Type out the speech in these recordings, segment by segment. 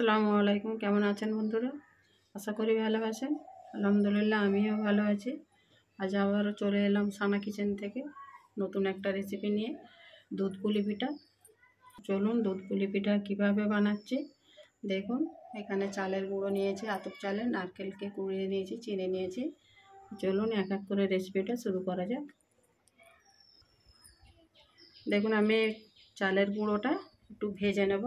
আসসালামু আলাইকুম। কেমন আছেন বন্ধুরা? আশা করি ভালো আছেন। আলহামদুলিল্লাহ আমিও ভালো আছি। আজ আবারও চলে এলাম সানা কিচেন থেকে নতুন একটা রেসিপি নিয়ে, দুধ পুলি পিঠা। চলুন দুধ পুলি পিঠা কীভাবে বানাচ্ছি দেখুন। এখানে চালের গুঁড়ো নিয়েছি, আতপ চালের, নারকেলকে কুড়িয়ে নিয়েছি, চিনি নিয়েছি। চলুন এক এক করে রেসিপিটা শুরু করা যাক। দেখুন আমি চালের গুঁড়োটা একটু ভেজে নেব।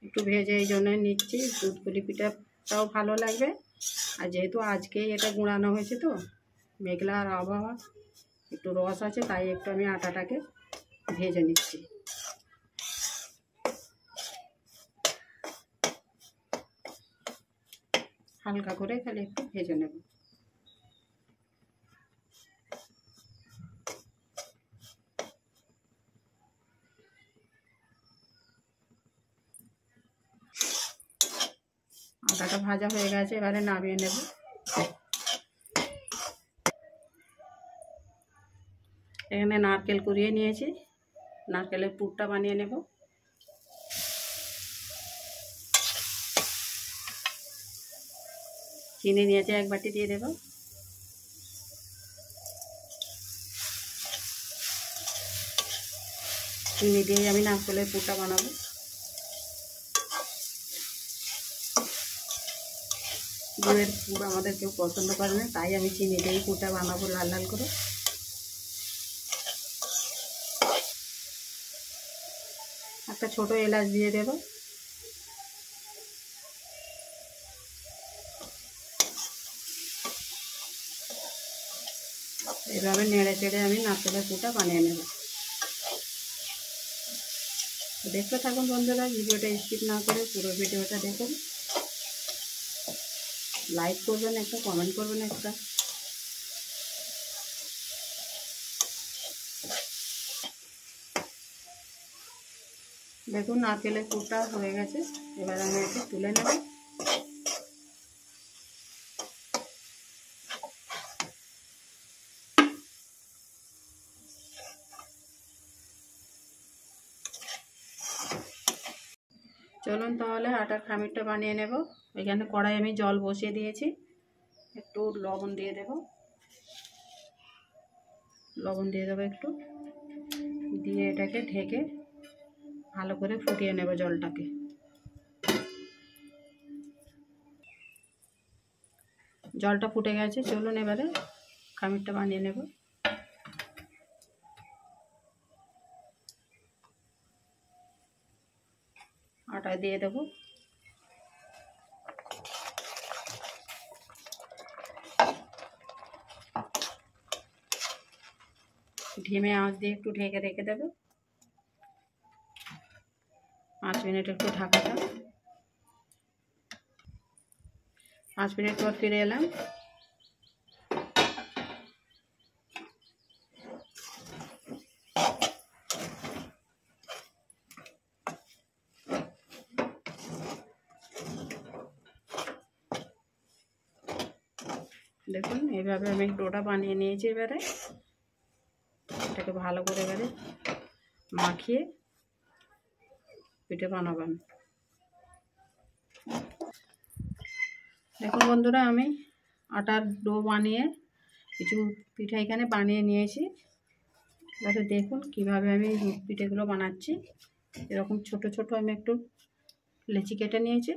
একটু ভেজে এই জন্য নিচ্ছি, দুধ পুলি পিঠাটাও ভালো লাগবে। আর যেহেতু আজকেই এটা গুঁড়ানো হয়েছে তো মেঘলা আর আবহাওয়া, একটু রস আছে, তাই একটু আমি আটাটাকে ভেজে নিচ্ছি। হালকা করে খালি একটু ভেজে নেব। আটাটা ভাজা হয়ে গেছে, এবারে নামিয়ে নেব। এখানে নারকেল কুড়িয়ে নিয়েছি, নারকেলের পুরটা বানিয়ে নেব। চিনি নিয়েছি, এক বাটি দিয়ে দেব। চিনি দিয়ে আমি নারকেলের পুরটা বানাবো। গুড়ের পুর আমাদের কেউ পছন্দ করে না, তাই আমি চিনি দিয়েই পুরটা বানাবো লাল লাল করে। একটা ছোট এলাচ দিয়ে দেব। এভাবে নেড়ে চেড়ে আমি নারকেলের পুরটা বানিয়ে নেব। দেখতে থাকুন বন্ধুরা, ভিডিওটা স্কিপ না করে পুরো ভিডিওটা দেখুন। লাইক করবেন একটা, কমেন্ট করবেন একটা। দেখুন নারকেলের পুরটা হয়ে গেছে, এবার আমি একে তুলে নেব। চলুন তাহলে আটার খামিরটা বানিয়ে নেব। এখানে কড়াই আমি জল বসিয়ে দিয়েছি, একটু লবণ দিয়ে দেব। লবণ দিয়ে দেবো একটু, দিয়ে এটাকে ঢেকে ভালো করে ফুটিয়ে নেব জলটাকে। জলটা ফুটে গেছে, চলুন এবারে খামিরটা বানিয়ে নেব। আটা দিয়ে দেব। ধিমে আঁচ দিয়ে একটু ঢেকে রেখে দেব। 5 মিনিট একটু ঢাকা থাক। 5 মিনিট পর ফিরে এলাম। দেখুন এইভাবে আমি ডোটা বানিয়ে নিয়েছি। এবারে এটাকে ভালো করে এবারে মাখিয়ে পিঠে বানাবেন। দেখুন বন্ধুরা, আমি আটার ডো বানিয়ে কিছু পিঠা এখানে বানিয়ে নিয়েছি। এবারে দেখুন কিভাবে আমি পিঠেগুলো বানাচ্ছি। এরকম ছোট ছোট আমি একটু লেচি কেটে নিয়েছি।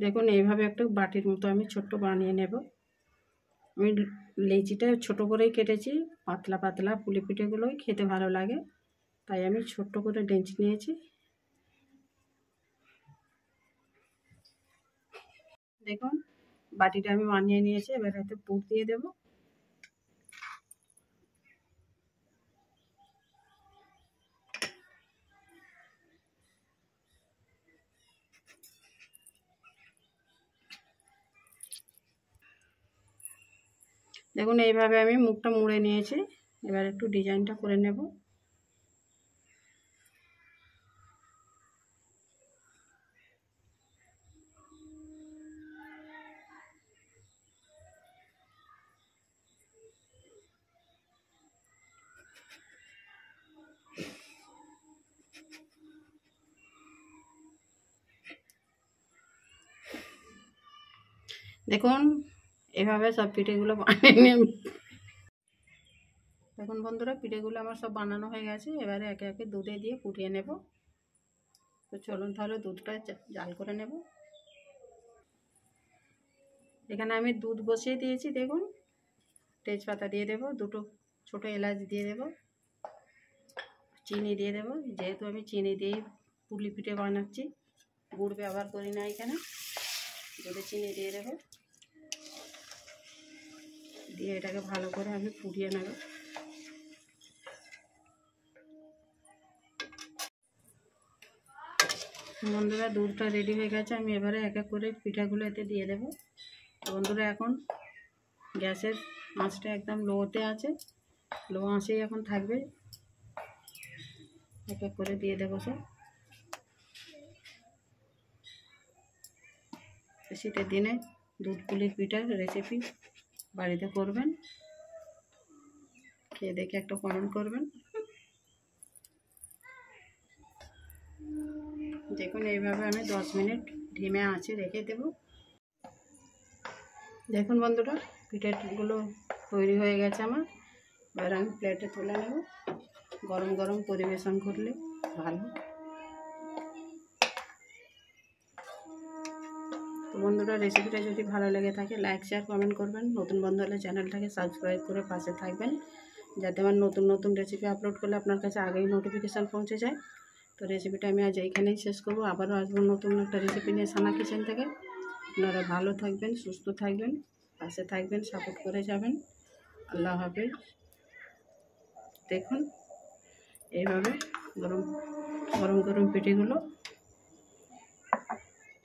দেখুন এইভাবে একটা বাটির মতো আমি ছোট্ট বানিয়ে নেব। আমি লেচিটা ছোট করেই কেটেছি, পাতলা পাতলা পুলি পিঠেগুলোই খেতে ভালো লাগে, তাই আমি ছোট্ট করে লেচি নিয়েছি। দেখুন বাটিটা আমি বানিয়ে নিয়েছি, এবার এতে পুর দিয়ে দেব। দেখুন এইভাবে আমি মুখটা মুড়ে নিয়েছি। এবার একটু ডিজাইনটা করে নেব। দেখুন এভাবে সব পিঠেগুলো বানিয়ে নিয়ে দেখুন বন্ধুরা, পিঠেগুলো আমার সব বানানো হয়ে গেছে। এবারে একে একে দুধে দিয়ে ফুটিয়ে নেব। তো চলুন তাহলে দুধটা জাল করে নেব। এখানে আমি দুধ বসিয়ে দিয়েছি। দেখুন তেজপাতা দিয়ে দেব, দুটো ছোট এলাচ দিয়ে দেব, চিনি দিয়ে দেব। যেহেতু আমি চিনি দিয়েই পুলি পিঠে বানাচ্ছি, গুড় ব্যবহার করি না এখানে। দুধে চিনি দিয়ে দেব, দিয়ে এটাকে ভালো করে আমি ফুটিয়ে নেব। বন্ধুরা দুধটা রেডি হয়ে গেছে। আমি এবারে এক এক করে পিঠাগুলো এতে দিয়ে দেব। বন্ধুরা এখন গ্যাসের আঁচটা একদম লোতে আছে, লো আঁচেই এখন থাকবে। এক এক করে দিয়ে দেবো সব। শীতের দিনে দুধ পুলির পিঠার রেসিপি বাড়িতে করবেন, খেয়ে দেখে একটা কমেন্ট করবেন। দেখুন এইভাবে আমি 10 মিনিট ধিমে আঁচে রেখে দেব। দেখুন বন্ধুরা পিঠাগুলো তৈরি হয়ে গেছে আমার। এবার আমি প্লেটে তুলে নেব। গরম গরম পরিবেশন করলে ভালো। তো বন্ধুরা রেসিপিটা যদি ভালো লেগে থাকে লাইক শেয়ার কমেন্ট করবেন। নতুন বন্ধু হলে চ্যানেলটাকে সাবস্ক্রাইব করে পাশে থাকবেন, যাতে আমার নতুন নতুন রেসিপি আপলোড করলে আপনার কাছে আগেই নোটিফিকেশান পৌঁছে যায়। তো রেসিপিটা আমি আজ এইখানেই শেষ করব। আবারও আসবো নতুন একটা রেসিপি নিয়ে সানা কিচেন থেকে। আপনারা ভালো থাকবেন, সুস্থ থাকবেন, পাশে থাকবেন, সাপোর্ট করে যাবেন। আল্লাহ হাফেজ। দেখুন এইভাবে গরম গরম গরম পিঠেগুলো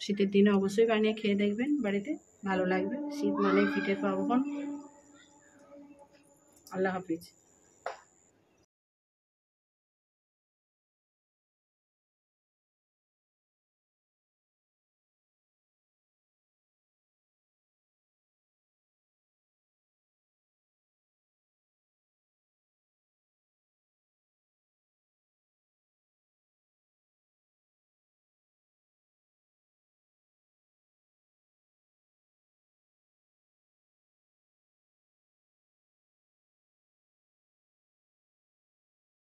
শীতের দিনে অবশ্যই বানিয়ে খেয়ে দেখবেন বাড়িতে, ভালো লাগবে। শীত মানে পিঠের পার্বণ। আল্লাহ হাফিজ।